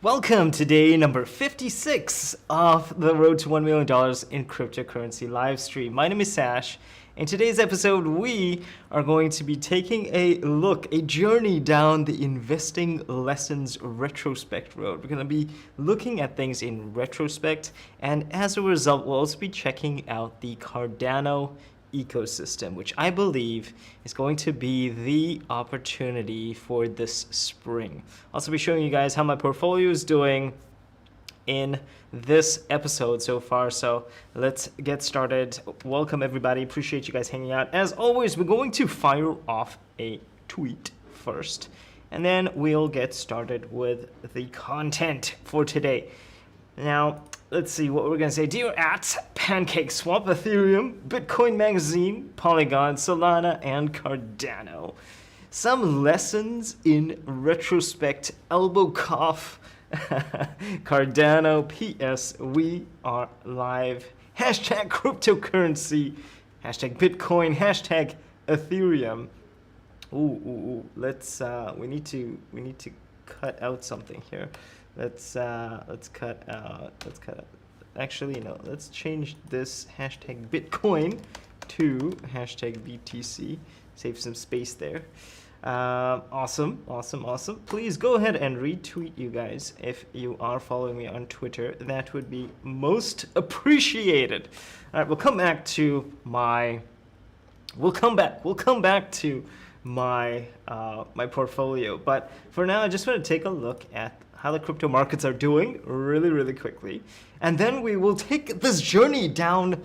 Welcome to day number 56 of the Road to $1 Million in Cryptocurrency live stream. My name is Sash. In today's episode, we are going to be taking a journey down the investing lessons retrospect road. We're going to be looking at things in retrospect, and as a result, we'll also be checking out the Cardano Ecosystem, which I believe is going to be the opportunity for this spring. I'll also be showing you guys how my portfolio is doing in this episode so far. So let's get started. Welcome everybody. Appreciate you guys hanging out. As always, we're going to fire off a tweet first, and then we'll get started with the content for today. Now, let's see what we're going to say. Dear at PancakeSwap, Ethereum, Bitcoin Magazine, Polygon, Solana, and Cardano. Some lessons in retrospect, elbow cough. Cardano, PS, we are live. Hashtag cryptocurrency, hashtag Bitcoin, hashtag Ethereum. Let's we need to cut out something here. Let's cut out. Actually, no. Let's change this hashtag Bitcoin to hashtag BTC. Save some space there. Awesome. Please go ahead and retweet, you guys, if you are following me on Twitter. That would be most appreciated. All right, we'll come back to my. We'll come back to my my portfolio. But for now, I just want to take a look at how the crypto markets are doing really quickly, and then we will take this journey down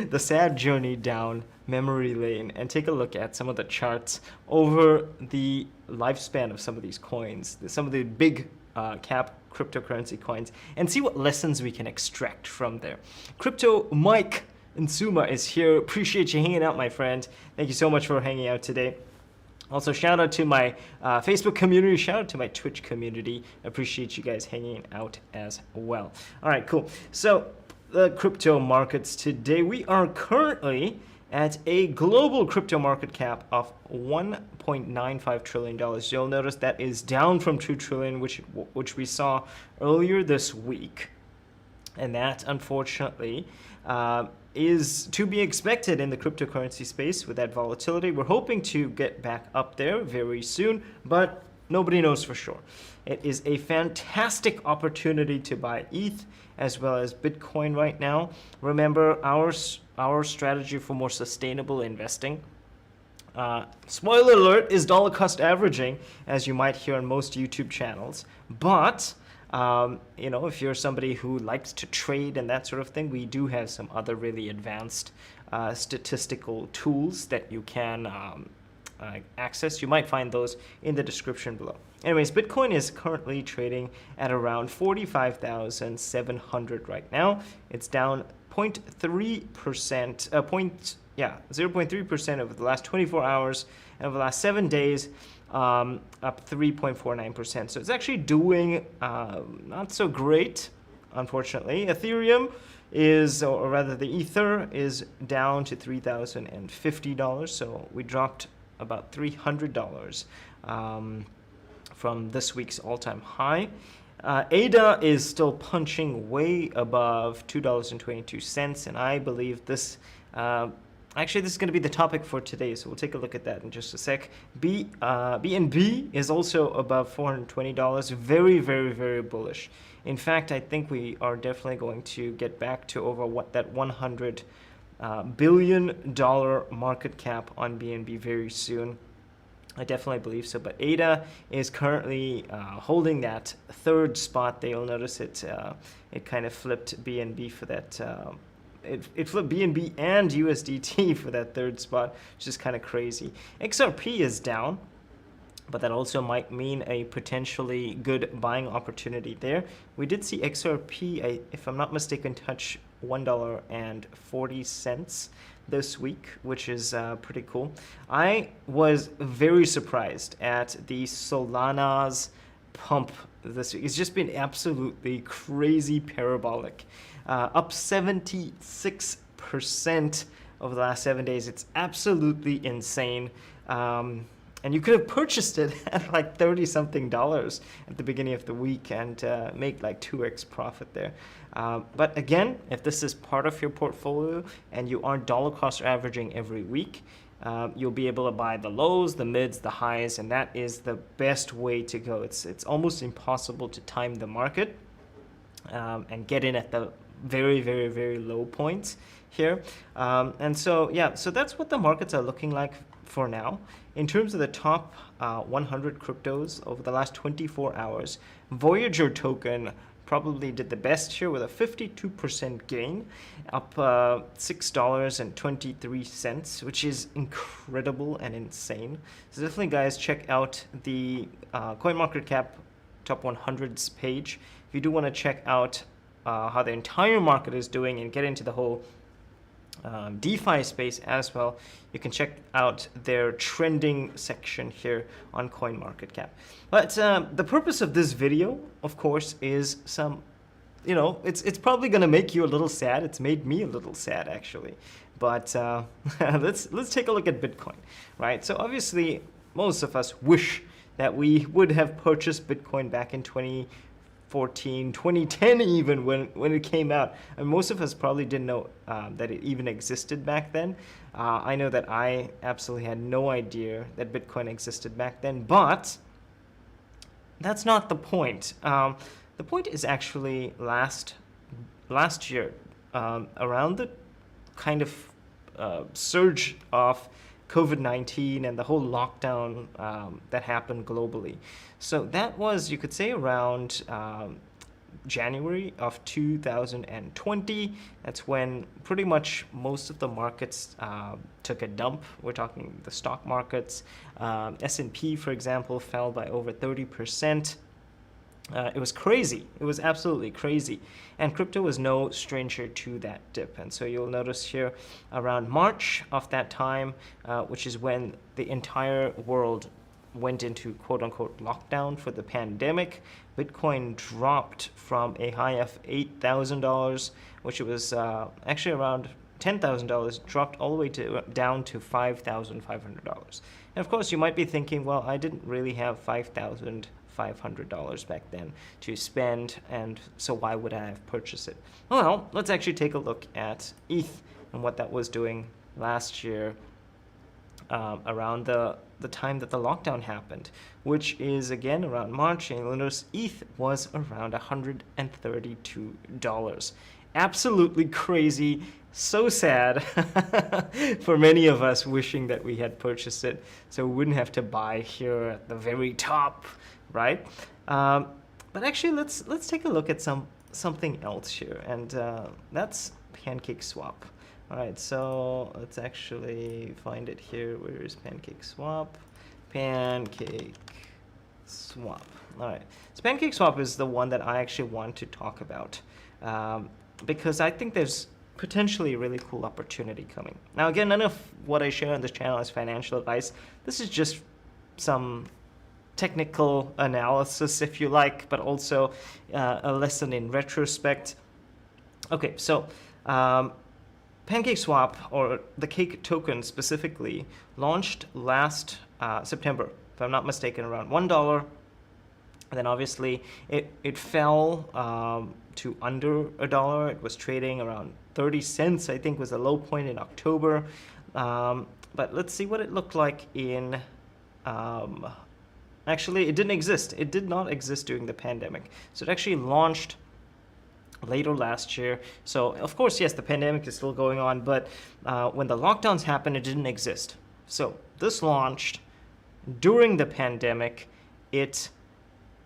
the sad journey down memory lane and take a look at some of the charts over the lifespan of some of these coins, some of the big cap cryptocurrency coins, and see what lessons we can extract from there. Crypto Mike Nsuma is here. Appreciate you hanging out, my friend. Thank you so much for hanging out today. Also, shout out to my Facebook community, shout out to my Twitch community. Appreciate you guys hanging out as well. All right, cool. So the crypto markets today, we are currently at a global crypto market cap of $1.95 trillion. You'll notice that is down from $2 trillion, which we saw earlier this week. And that, unfortunately, is to be expected in the cryptocurrency space with that volatility. We're hoping to get back up there very soon, but nobody knows for sure. It is a fantastic opportunity to buy ETH as well as Bitcoin right now. Remember, our strategy for more sustainable investing, spoiler alert, is dollar cost averaging, as you might hear on most YouTube channels. But if you're somebody who likes to trade and that sort of thing, we do have some other really advanced statistical tools that you can access. You might find those in the description below. Anyways, Bitcoin is currently trading at around 45,700 right now. It's down 0.3%, 0.3% over the last 24 hours, and over the last 7 days, up 3.49%. So it's actually doing not so great, unfortunately. Ethereum is, or rather the Ether is down to $3,050. So we dropped about $300 from this week's all-time high. ADA is still punching way above $2.22, and I believe this. Actually, this is going to be the topic for today, so we'll take a look at that in just a sec. BNB is also above $420. Very bullish. In fact, I think we are definitely going to get back to over that $100 billion market cap on BNB very soon. I definitely believe so. But ADA is currently holding that third spot. You'll notice it kind of flipped BNB for that. It flipped BNB and USDT for that third spot, which is kind of crazy. XRP is down, but that also might mean a potentially good buying opportunity there. We did see XRP, if I'm not mistaken, touch $1.40 this week, which is pretty cool. I was very surprised at the Solana's pump this week. It's just been absolutely crazy parabolic. Up 76% over the last 7 days. It's absolutely insane. And you could have purchased it at like 30 something dollars at the beginning of the week and make like 2x profit there. But again, if this is part of your portfolio and you aren't dollar cost averaging every week, you'll be able to buy the lows, the mids, the highs, and that is the best way to go. It's almost impossible to time the market and get in at the very, very, very low points here. And so, yeah, so that's what the markets are looking like for now. In terms of the top 100 cryptos over the last 24 hours, Voyager token probably did the best here with a 52% gain, up $6.23, which is incredible and insane. So definitely, guys, check out the CoinMarketCap top 100s page if you do want to check out how the entire market is doing and get into the whole DeFi space as well. You can check out their trending section here on CoinMarketCap. But the purpose of this video, of course, is some, it's probably going to make you a little sad. It's made me a little sad, actually. But let's take a look at Bitcoin, right? So obviously, most of us wish that we would have purchased Bitcoin back in 2014, 2010 even, when it came out. And most of us probably didn't know that it even existed back then. I know that I absolutely had no idea that Bitcoin existed back then, but that's not the point. The point is actually last year, around the kind of surge of COVID-19 and the whole lockdown that happened globally. So that was, you could say, around January of 2020. That's when pretty much most of the markets took a dump. We're talking the stock markets. S&P, for example, fell by over 30%. It was crazy. It was absolutely crazy. And crypto was no stranger to that dip. And so you'll notice here around March of that time, which is when the entire world went into quote-unquote lockdown for the pandemic, Bitcoin dropped from a high of $8,000, which it was actually around $10,000, dropped all the way down to $5,500. And of course, you might be thinking, well, I didn't really have $5,500 back then to spend, and so why would I have purchased it? Well, let's actually take a look at ETH and what that was doing last year around the time that the lockdown happened, which is again around March. And you'll notice ETH was around $132. Absolutely crazy. So sad for many of us, wishing that we had purchased it so we wouldn't have to buy here at the very top, right? But actually, let's take a look at something else here, and that's PancakeSwap. All right, so let's actually find it here. Where is PancakeSwap? PancakeSwap. All right, so PancakeSwap is the one that I actually want to talk about because I think there's potentially a really cool opportunity coming. Now, again, none of what I share on this channel is financial advice. This is just some technical analysis, if you like, but also a lesson in retrospect. Okay, so PancakeSwap, or the Cake token specifically, launched last September, if I'm not mistaken, around $1. And then obviously it fell to under $1. It was trading around 30 cents, I think, was the low point in October. But let's see what it looked like in... actually, it didn't exist. It did not exist during the pandemic. So it actually launched later last year. So of course, yes, the pandemic is still going on, but when the lockdowns happened, it didn't exist. So this launched during the pandemic. It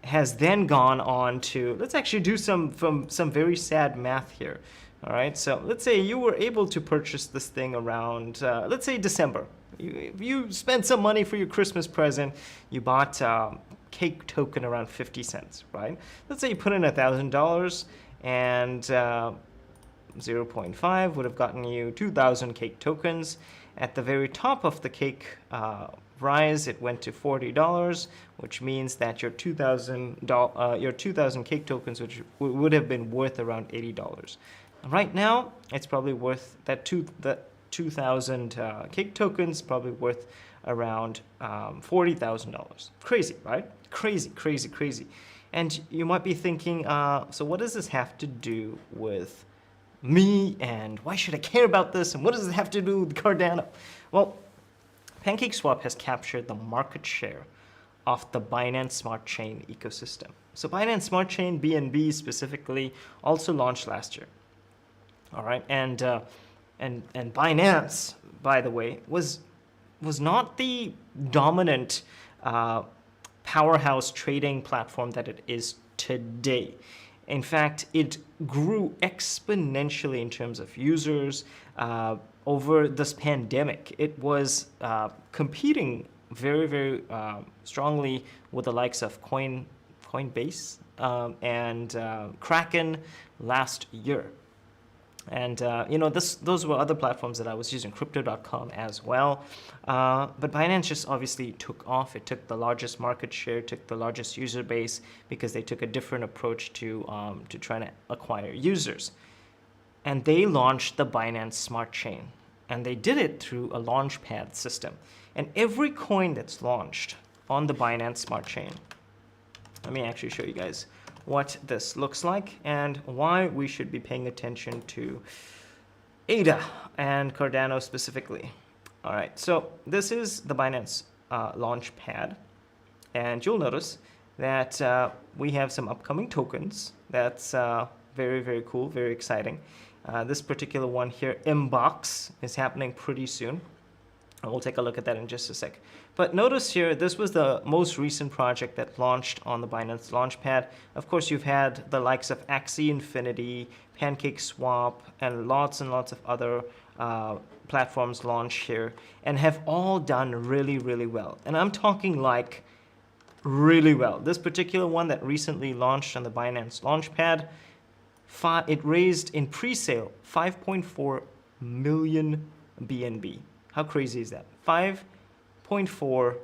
has then gone on to, let's actually do some very sad math here. All right, so let's say you were able to purchase this thing around, let's say December. You spent some money for your Christmas present. You bought Cake token around 50 cents, right? Let's say you put in $1,000, and 0.5 would have gotten you 2,000 Cake tokens. At the very top of the Cake rise, it went to $40, which means that your 2,000 Cake tokens, which would have been worth around $80. Right now, it's probably worth that 2,000 Cake tokens, probably worth around $40,000. Crazy, right? Crazy, crazy, crazy. And you might be thinking, so what does this have to do with me, and why should I care about this, and what does it have to do with Cardano? Well, PancakeSwap has captured the market share of the Binance Smart Chain ecosystem. So Binance Smart Chain, BNB specifically, also launched last year. All right, and Binance, by the way, was not the dominant powerhouse trading platform that it is today. In fact, it grew exponentially in terms of users over this pandemic. It was competing very, very strongly with the likes of Coinbase and Kraken last year. And those were other platforms that I was using, crypto.com as well. But Binance just obviously took off. It took the largest market share, took the largest user base, because they took a different approach to trying to acquire users. And they launched the Binance Smart Chain, and they did it through a Launchpad system. And every coin that's launched on the Binance Smart Chain, let me actually show you guys what this looks like and why we should be paying attention to ADA and Cardano specifically. All right, so this is the Binance Launchpad, and you'll notice that we have some upcoming tokens. That's very, very cool, very exciting. This particular one here, Mbox, is happening pretty soon. And we'll take a look at that in just a sec. But notice here, this was the most recent project that launched on the Binance Launchpad. Of course, you've had the likes of Axie Infinity, PancakeSwap, and lots of other platforms launch here, and have all done really, really well. And I'm talking like really well. This particular one that recently launched on the Binance Launchpad, it raised in pre-sale 5.4 million BNB. How crazy is that? 5.4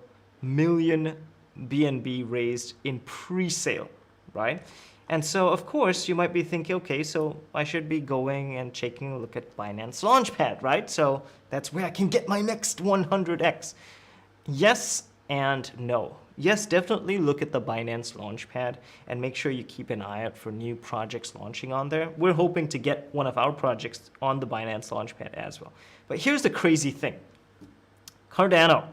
million BNB raised in pre-sale, right? And so, of course, you might be thinking, okay, so I should be going and taking a look at Binance Launchpad, right? So that's where I can get my next 100x. Yes and no. Yes, definitely look at the Binance Launchpad and make sure you keep an eye out for new projects launching on there. We're hoping to get one of our projects on the Binance Launchpad as well. But here's the crazy thing. Cardano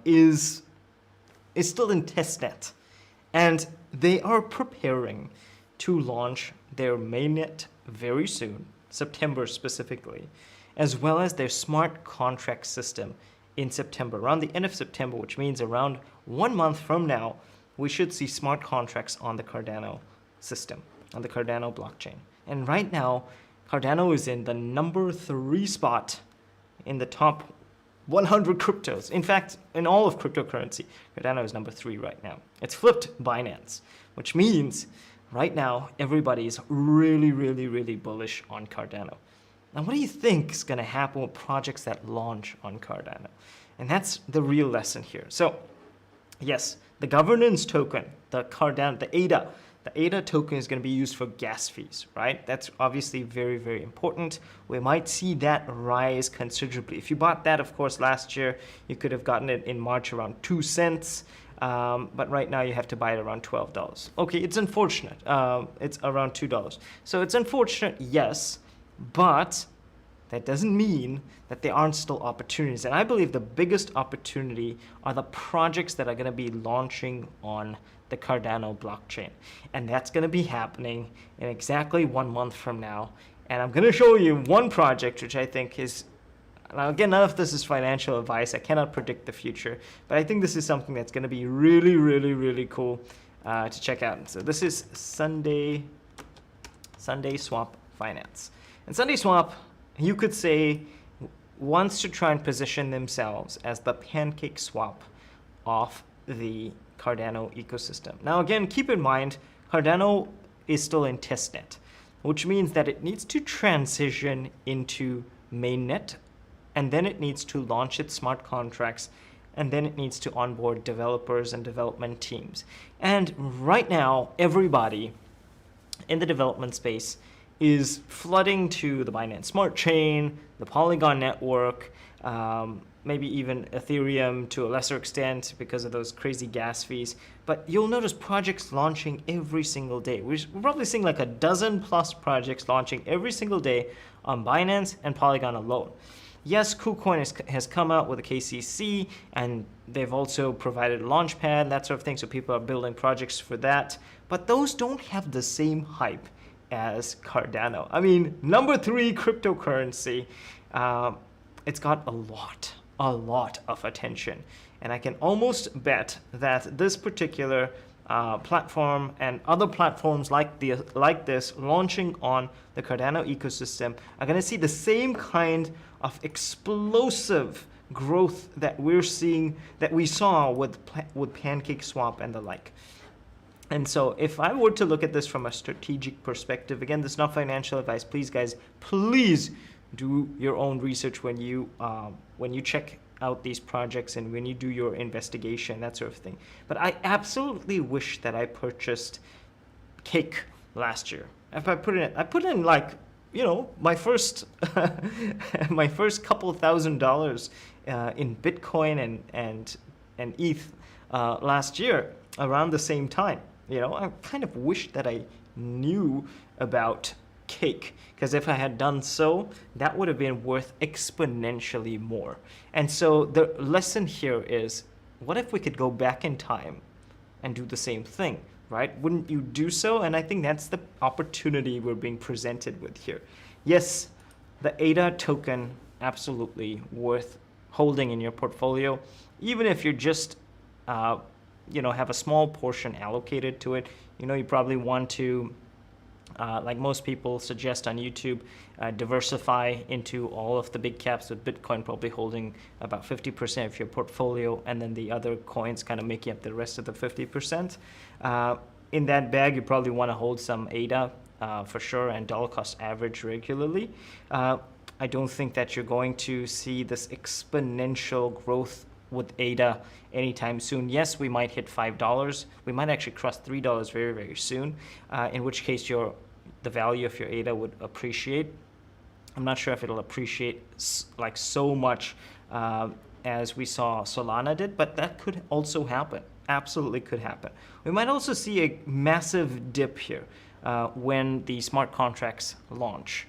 is still in testnet, and they are preparing to launch their mainnet very soon, September specifically, as well as their smart contract system in September, around the end of September, which means around 1 month from now, we should see smart contracts on the Cardano system, on the Cardano blockchain. And right now, Cardano is in the number 3 spot in the top 100 cryptos. In fact, in all of cryptocurrency, Cardano is number 3 right now. It's flipped Binance, which means right now everybody is really, really, really bullish on Cardano. Now, what do you think is going to happen with projects that launch on Cardano? And that's the real lesson here. So, yes, the governance token, the Cardano, the ADA token is going to be used for gas fees, right? That's obviously very, very important. We might see that rise considerably. If you bought that, of course, last year, you could have gotten it in March around 2 cents. But right now you have to buy it around $12. Okay, it's unfortunate. It's around $2. So it's unfortunate, yes, but that doesn't mean that there aren't still opportunities. And I believe the biggest opportunity are the projects that are going to be launching on the Cardano blockchain. And that's going to be happening in exactly 1 month from now. And I'm going to show you one project which I think is, now again, none of this is financial advice. I cannot predict the future. But I think this is something that's going to be really, really, really cool to check out. So this is Sundayswap Finance. And Sundayswap, you could say, wants to try and position themselves as the PancakeSwap of the Cardano ecosystem. Now again, keep in mind, Cardano is still in testnet, which means that it needs to transition into mainnet, and then it needs to launch its smart contracts, and then it needs to onboard developers and development teams. And right now, everybody in the development space is flooding to the Binance Smart Chain, the Polygon network, maybe even Ethereum to a lesser extent because of those crazy gas fees. But you'll notice projects launching every single day. We're probably seeing like a dozen plus projects launching every single day on Binance and Polygon alone. Yes, KuCoin has come out with a KCC, and they've also provided a Launchpad, that sort of thing, so people are building projects for that. But those don't have the same hype as Cardano. I mean, number 3 cryptocurrency, it's got a lot of attention. And I can almost bet that this particular platform and other platforms like this launching on the Cardano ecosystem are going to see the same kind of explosive growth that we saw with PancakeSwap and the like. And so if I were to look at this from a strategic perspective, again, this is not financial advice. Please, guys, please do your own research when you check out these projects and when you do your investigation, that sort of thing. But I absolutely wish that I purchased Cake last year. If I put in like, my first my first couple $1,000 in Bitcoin and ETH last year around the same time. I kind of wish that I knew about Cake, because if I had done so, that would have been worth exponentially more. And so the lesson here is, what if we could go back in time and do the same thing, right? Wouldn't you do so? And I think that's the opportunity we're being presented with here. Yes, the ADA token, absolutely worth holding in your portfolio, even if you're just have a small portion allocated to it. You probably want to, like most people suggest on YouTube, diversify into all of the big caps, with Bitcoin probably holding about 50% of your portfolio, and then the other coins kind of making up the rest of the 50%. In that bag, you probably want to hold some ADA for sure, and dollar cost average regularly. I don't think that you're going to see this exponential growth with ADA anytime soon. Yes, we might hit $5. We might actually cross $3 very, very soon, in which case the value of your ADA would appreciate. I'm not sure if it'll appreciate like so much as we saw Solana did, but that could also happen. Absolutely could happen. We might also see a massive dip here when the smart contracts launch,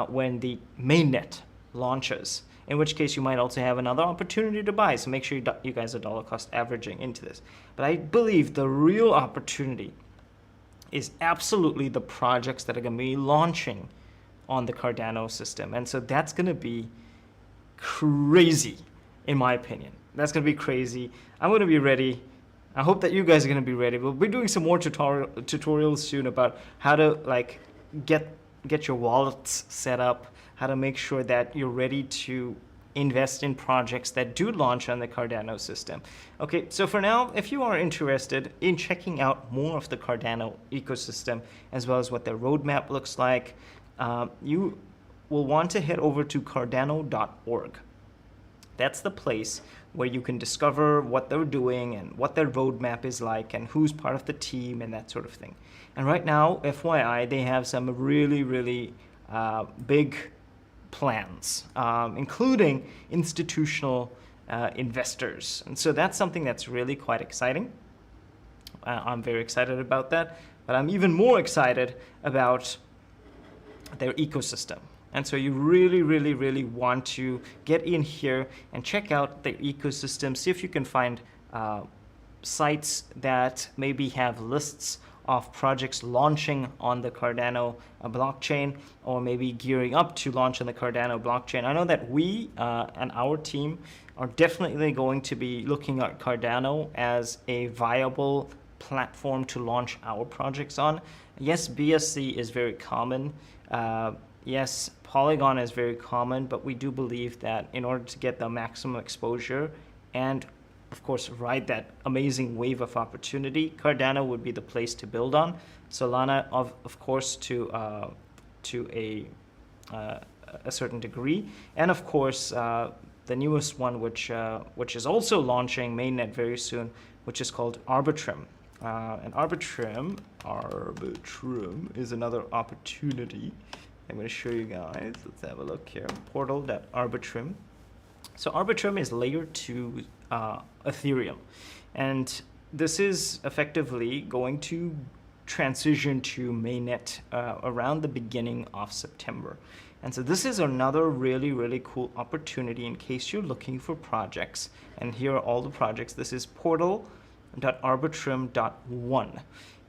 when the mainnet launches, in which case you might also have another opportunity to buy. So make sure you guys are dollar cost averaging into this. But I believe the real opportunity is absolutely the projects that are going to be launching on the Cardano system. And so that's going to be crazy, in my opinion. That's going to be crazy. I'm going to be ready. I hope that you guys are going to be ready. We'll be doing some more tutorials soon about how to get your wallets set up, how to make sure that you're ready to invest in projects that do launch on the Cardano system. Okay, so for now, if you are interested in checking out more of the Cardano ecosystem, as well as what their roadmap looks like, you will want to head over to cardano.org. That's the place where you can discover what they're doing and what their roadmap is like and who's part of the team and that sort of thing. And right now, FYI, they have some really, really big plans, including institutional investors. And so that's something that's really quite exciting. I'm very excited about that, but I'm even more excited about their ecosystem. And so you really, really, really want to get in here and check out their ecosystem, see if you can find sites that maybe have lists of projects launching on the Cardano blockchain, or maybe gearing up to launch on the Cardano blockchain. I know that we and our team are definitely going to be looking at Cardano as a viable platform to launch our projects on. Yes, BSC is very common. Yes, Polygon is very common, but we do believe that in order to get the maximum exposure and of course ride that amazing wave of opportunity, Cardano would be the place to build on. Solana, of course, to a certain degree, and of course the newest one, which is also launching mainnet very soon, which is called Arbitrum. And Arbitrum is another opportunity. I'm going to show you guys. Let's have a look here. Portal.arbitrum. So Arbitrum is layer 2 Ethereum, and this is effectively going to transition to mainnet around the beginning of September. And so this is another really cool opportunity in case you're looking for projects. And here are all the projects. This is portal.arbitrum.1.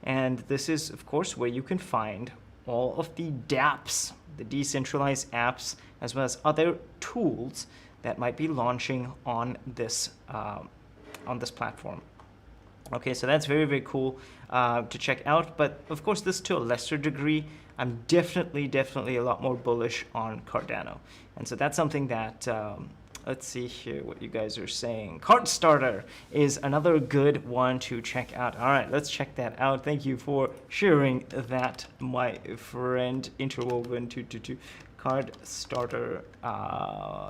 And this is, of course, where you can find all of the dApps, the decentralized apps, as well as other tools that might be launching on this platform. Okay, so that's very cool to check out. But of course, this to a lesser degree, I'm definitely a lot more bullish on Cardano. And so that's something that, let's see here what you guys are saying. Cardstarter is another good one to check out. All right, let's check that out. Thank you for sharing that, my friend Interwoven222. Cardstarter,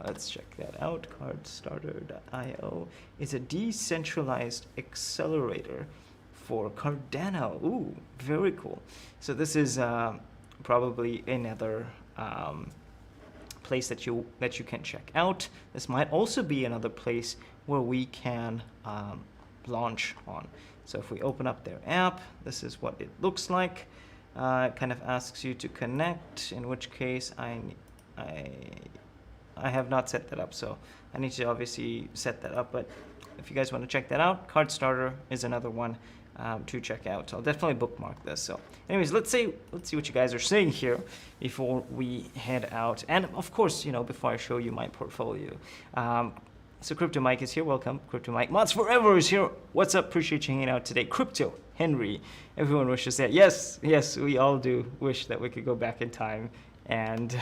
let's check that out. Cardstarter.io is a decentralized accelerator for Cardano. Ooh, very cool. So this is probably another place that you can check out. This might also be another place where we can launch on. So if we open up their app, this is what it looks like. It kind of asks you to connect, in which case I have not set that up, so I need to obviously set that up. But if you guys want to check that out, Cardstarter is another one to check out. So I'll definitely bookmark this. So anyways, let's see what you guys are saying here before we head out. And of course, before I show you my portfolio. So Crypto Mike is here. Welcome, Crypto Mike. Mods Forever is here. What's up? Appreciate you hanging out today. Crypto Henry. Everyone wishes that. Yes, we all do wish that we could go back in time and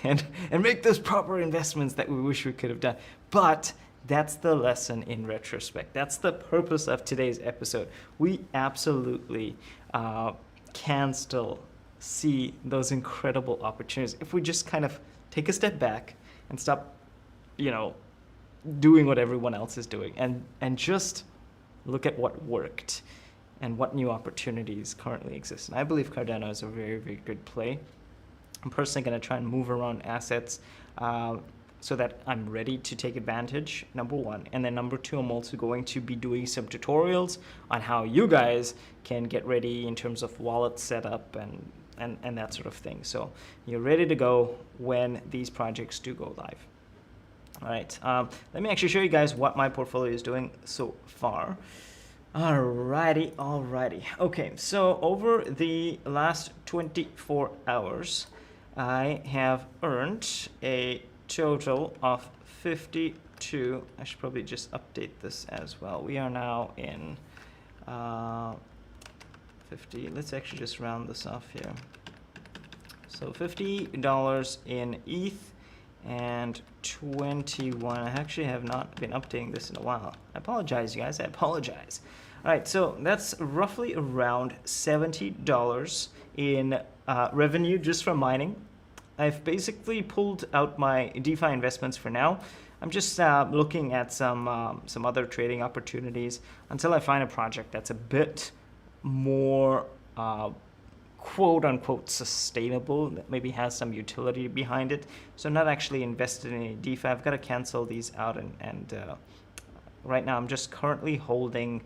and make those proper investments that we wish we could have done. But that's the lesson in retrospect. That's the purpose of today's episode. We absolutely can still see those incredible opportunities if we just kind of take a step back and stop, doing what everyone else is doing and just look at what worked and what new opportunities currently exist. And I believe Cardano is a very good play. I'm personally going to try and move around assets so that I'm ready to take advantage, number one. And then number two, I'm also going to be doing some tutorials on how you guys can get ready in terms of wallet setup and that sort of thing. So you're ready to go when these projects do go live. All right, let me actually show you guys what my portfolio is doing so far. Alrighty. Okay, so over the last 24 hours, I have earned a total of 52. I should probably just update this as well. We are now in 50. Let's actually just round this off here. So $50 in ETH and 21. I actually have not been updating this in a while. I apologize, you guys. I apologize. All right, so that's roughly around $70 in revenue just from mining. I've basically pulled out my DeFi investments for now. I'm just looking at some other trading opportunities until I find a project that's a bit more quote-unquote sustainable, that maybe has some utility behind it. So I'm not actually invested in any DeFi. I've got to cancel these out, and right now I'm just currently holding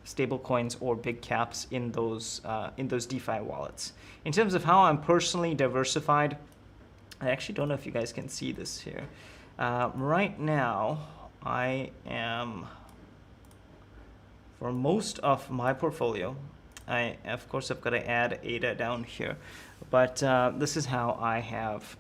stable coins or big caps in those DeFi wallets. In terms of how I'm personally diversified, I actually don't know if you guys can see this here. Right now, I am, for most of my portfolio, of course I've got to add ADA down here, but this is how I have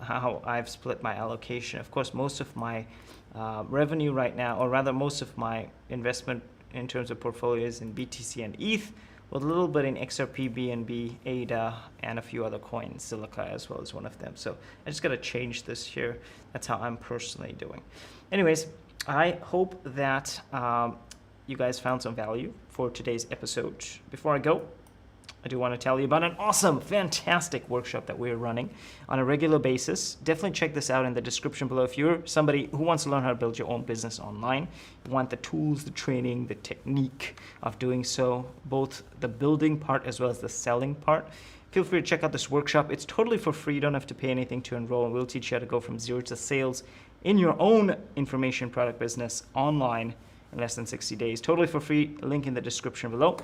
how I've split my allocation. Of course, most of my revenue right now, or rather most of my investment in terms of portfolios in BTC and ETH, with a little bit in XRP, BNB, ADA, and a few other coins, Silica as well as one of them. So I just got to change this here. That's how I'm personally doing. Anyways, I hope that you guys found some value for today's episode. Before I go, I do want to tell you about an awesome, fantastic workshop that we're running on a regular basis. Definitely check this out in the description below. If you're somebody who wants to learn how to build your own business online, you want the tools, the training, the technique of doing so, both the building part as well as the selling part, feel free to check out this workshop. It's totally for free. You don't have to pay anything to enroll, and we'll teach you how to go from zero to sales in your own information product business online in less than 60 days. Totally for free. Link in the description below.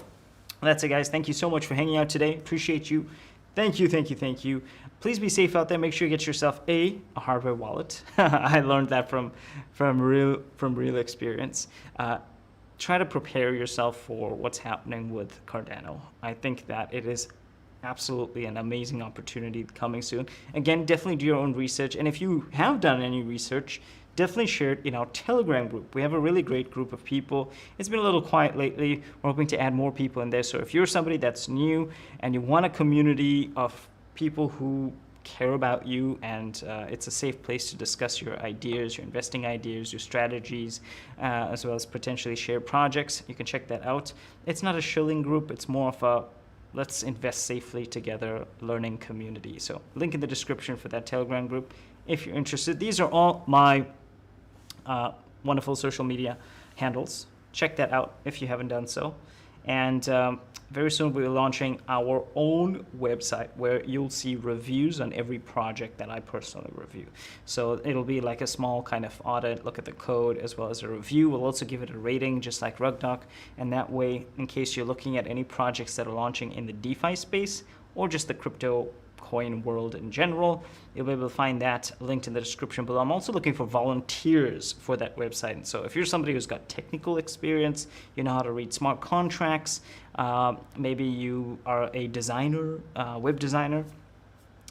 That's it, guys. Thank you so much for hanging out today. Appreciate you. Thank you, thank you, thank you. Please be safe out there. Make sure you get yourself a hardware wallet. I learned that from real experience. Try to prepare yourself for what's happening with Cardano. I think that it is absolutely an amazing opportunity coming soon. Again, definitely do your own research. And if you have done any research, definitely share it in our Telegram group. We have a really great group of people. It's been a little quiet lately. We're hoping to add more people in there. So if you're somebody that's new and you want a community of people who care about you, and it's a safe place to discuss your ideas, your investing ideas, your strategies, as well as potentially share projects, you can check that out. It's not a shilling group. It's more of a let's invest safely together learning community. So link in the description for that Telegram group if you're interested. These are all my wonderful social media handles. Check that out if you haven't done so. And very soon we'll be launching our own website where you'll see reviews on every project that I personally review. So it'll be like a small kind of audit, look at the code as well as a review. We'll also give it a rating just like RugDoc. And that way, in case you're looking at any projects that are launching in the DeFi space or just the crypto coin world in general, you'll be able to find that linked in the description below. I'm also looking for volunteers for that website. And so if you're somebody who's got technical experience, you know how to read smart contracts, maybe you are a designer, web designer,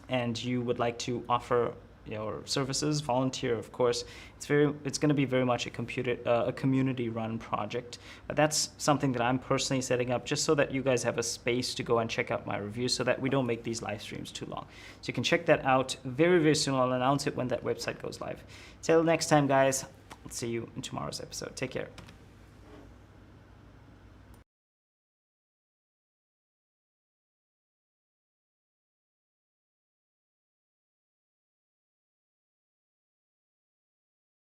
and you would like to offer your services, volunteer, of course. It's going to be very much a community-run project. But that's something that I'm personally setting up just so that you guys have a space to go and check out my reviews, so that we don't make these live streams too long. So you can check that out very, very soon. I'll announce it when that website goes live. Till next time, guys. I'll see you in tomorrow's episode. Take care.